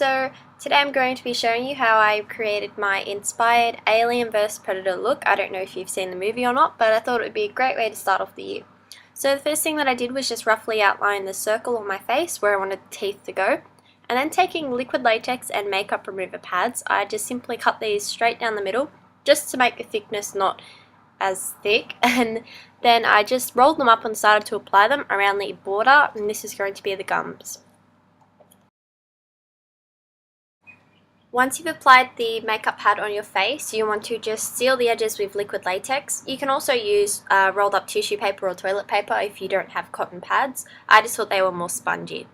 So today I'm going to be showing you how I created my inspired Alien vs Predator look. I don't know if you've seen the movie or not, but I thought it would be a great way to start off the year. So the first thing that I did was just roughly outline the circle on my face where I wanted the teeth to go. And then taking liquid latex and makeup remover pads, I just simply cut these straight down the middle just to make the thickness not as thick, and then I just rolled them up and started to apply them around the border, and this is going to be the gums. Once you've applied the makeup pad on your face, you want to just seal the edges with liquid latex. You can also use rolled up tissue paper or toilet paper if you don't have cotton pads. I just thought they were more spongy.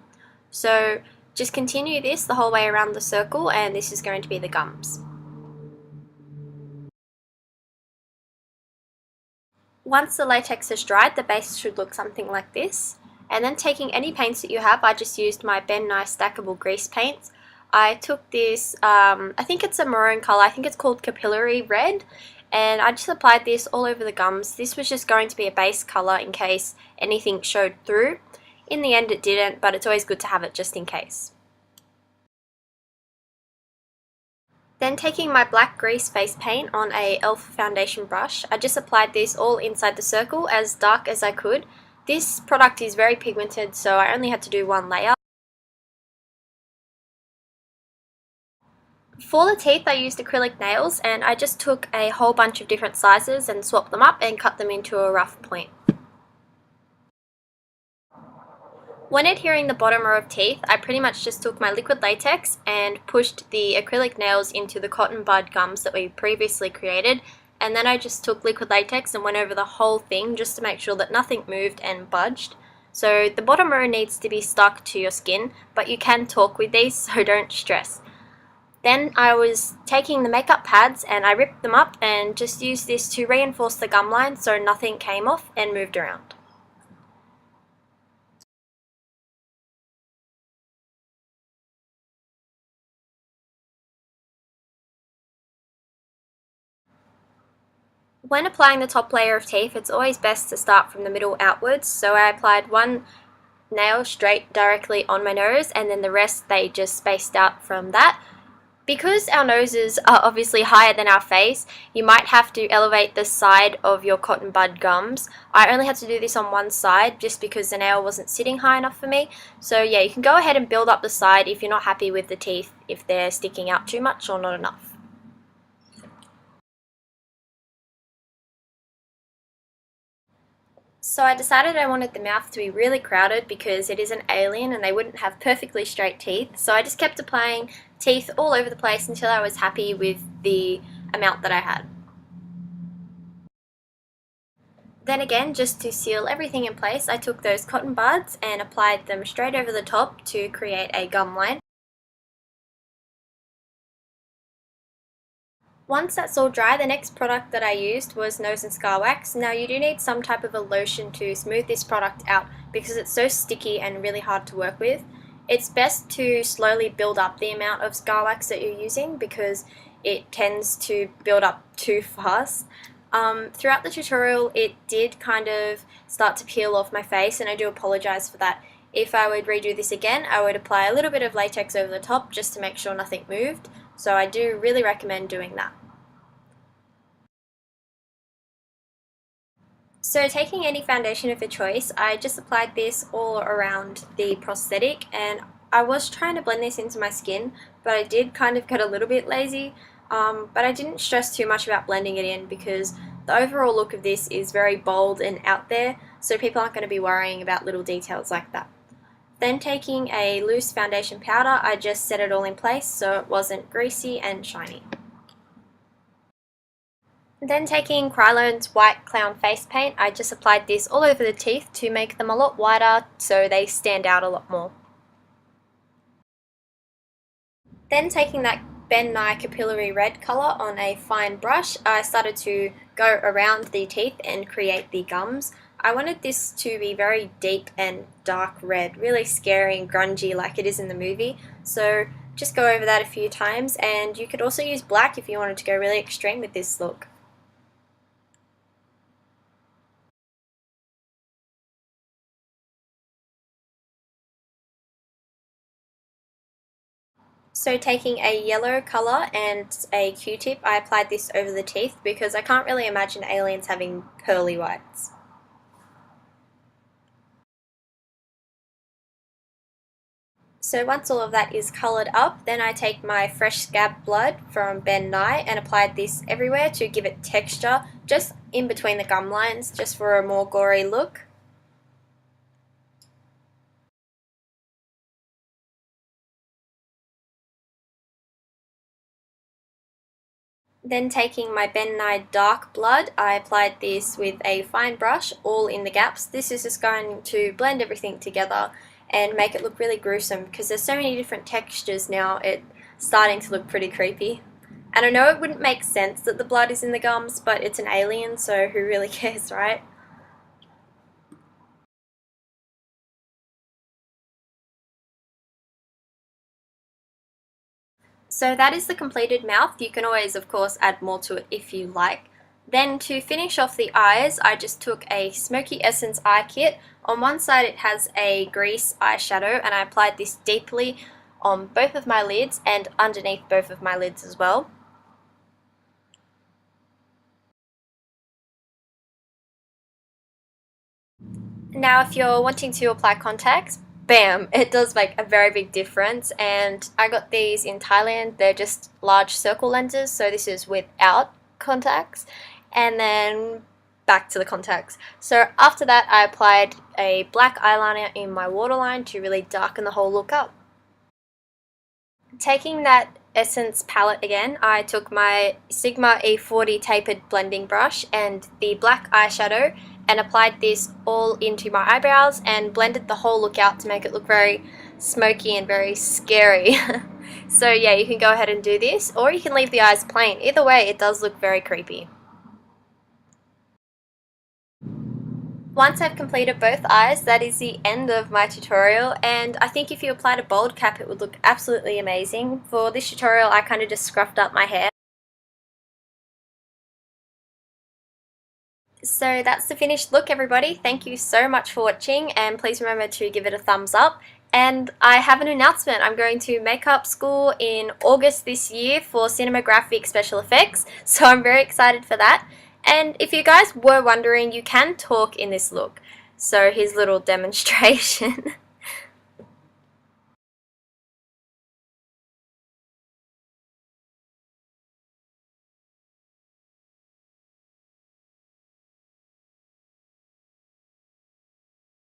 So just continue this the whole way around the circle, and this is going to be the gums. Once the latex has dried, the base should look something like this. And then taking any paints that you have, I just used my Ben Nye stackable grease paints. I took this, I think it's a maroon colour, I think it's called Capillary Red, and I just applied this all over the gums. This was just going to be a base colour in case anything showed through. In the end it didn't, but it's always good to have it just in case. Then taking my black grease face paint on a e.l.f. foundation brush, I just applied this all inside the circle as dark as I could. This product is very pigmented, so I only had to do one layer. For the teeth I used acrylic nails, and I just took a whole bunch of different sizes and swapped them up and cut them into a rough point. When adhering the bottom row of teeth, I pretty much just took my liquid latex and pushed the acrylic nails into the cotton bud gums that we previously created, and then I just took liquid latex and went over the whole thing just to make sure that nothing moved and budged. So the bottom row needs to be stuck to your skin, but you can talk with these, so don't stress. Then I was taking the makeup pads and I ripped them up and just used this to reinforce the gum line so nothing came off and moved around. When applying the top layer of teeth, it's always best to start from the middle outwards, so I applied one nail straight directly on my nose and then the rest they just spaced out from that. Because our noses are obviously higher than our face, you might have to elevate the side of your cotton bud gums. I only had to do this on one side just because the nail wasn't sitting high enough for me. So yeah, you can go ahead and build up the side if you're not happy with the teeth, if they're sticking out too much or not enough. So I decided I wanted the mouth to be really crowded because it is an alien and they wouldn't have perfectly straight teeth. So I just kept applying teeth all over the place until I was happy with the amount that I had. Then again, just to seal everything in place, I took those cotton buds and applied them straight over the top to create a gum line. Once that's all dry, the next product that I used was nose and scar wax. Now you do need some type of a lotion to smooth this product out because it's so sticky and really hard to work with. It's best to slowly build up the amount of scar wax that you're using because it tends to build up too fast. Throughout the tutorial it did kind of start to peel off my face, and I do apologize for that. If I would redo this again, I would apply a little bit of latex over the top just to make sure nothing moved. So I do really recommend doing that. So taking any foundation of your choice, I just applied this all around the prosthetic, and I was trying to blend this into my skin, but I did kind of get a little bit lazy, but I didn't stress too much about blending it in because the overall look of this is very bold and out there, so people aren't going to be worrying about little details like that. Then taking a loose foundation powder, I just set it all in place so it wasn't greasy and shiny. Then taking Krylone's white clown face paint, I just applied this all over the teeth to make them a lot whiter so they stand out a lot more. Then taking that Ben Nye Capillary Red colour on a fine brush, I started to go around the teeth and create the gums. I wanted this to be very deep and dark red, really scary and grungy like it is in the movie, so just go over that a few times, and you could also use black if you wanted to go really extreme with this look. So taking a yellow colour and a Q-tip, I applied this over the teeth because I can't really imagine aliens having pearly whites. So once all of that is coloured up, then I take my fresh scab blood from Ben Nye and applied this everywhere to give it texture, just in between the gum lines, just for a more gory look. Then taking my Ben Nye dark blood, I applied this with a fine brush all in the gaps. This is just going to blend everything together and make it look really gruesome because there's so many different textures now, it's starting to look pretty creepy. And I know it wouldn't make sense that the blood is in the gums, but it's an alien, so who really cares, right? So that is the completed mouth. You can always, of course, add more to it if you like. Then to finish off the eyes, I just took a Smoky Essence eye kit. On one side it has a grease eyeshadow and I applied this deeply on both of my lids and underneath both of my lids as well. Now if you're wanting to apply contacts, bam, it does make a very big difference, and I got these in Thailand. They're just large circle lenses, so this is without contacts, and then back to the contacts. So after that I applied a black eyeliner in my waterline to really darken the whole look up. Taking that Essence palette again, I took my Sigma E40 tapered blending brush and the black eyeshadow and applied this all into my eyebrows and blended the whole look out to make it look very smoky and very scary. So yeah, you can go ahead and do this, or you can leave the eyes plain. Either way, it does look very creepy. Once I've completed both eyes, that is the end of my tutorial, and I think if you applied a bold cap it would look absolutely amazing. For this tutorial I kind of just scruffed up my hair. So that's the finished look, everybody. Thank you so much for watching, and please remember to give it a thumbs up. And I have an announcement. I'm going to makeup school in August this year for cinematographic special effects, so I'm very excited for that. And if you guys were wondering, you can talk in this look. So here's a little demonstration.